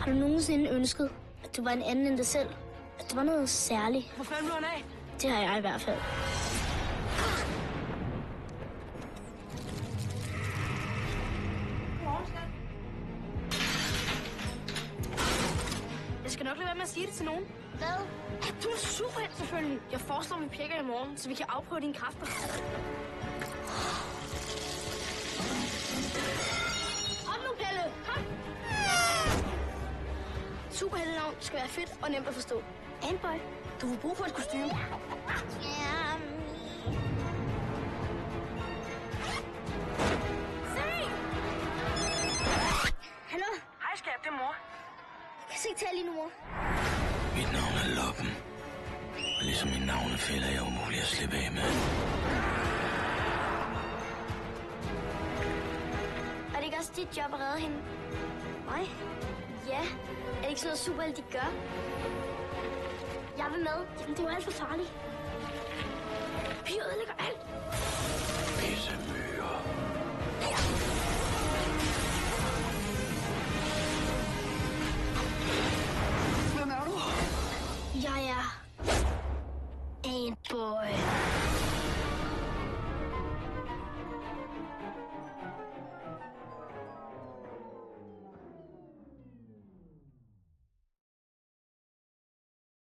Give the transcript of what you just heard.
Har du nogensinde ønsket, at du var en anden end dig selv? At du var noget særligt? Hvor fanden blev han af? Det har jeg i hvert fald. Jeg skal nok lade være med at sige det til nogen. Hvad? At du er superhelt, selvfølgelig. Jeg foreslår, at vi pjekker i morgen, så vi kan afprøve dine kræfter. Kom nu, Pelle! Kom! Superheltenavn skal være fedt og nemt at forstå. Antboy, du får brug for et kostume. Hallo? Hej skat, det er mor. Jeg kan ikke tale lige nu, mor. Mit navn er Loppen. Og ligesom min navnefælde er jeg umulig at slippe af med. Er det ikke også dit job at redde hende? Nej. Ja. Er det ikke sådan noget superhelt, de gør? Jeg vil med. Jamen, det er jo alt for farligt. Vi ødelægger alt. Pissemø.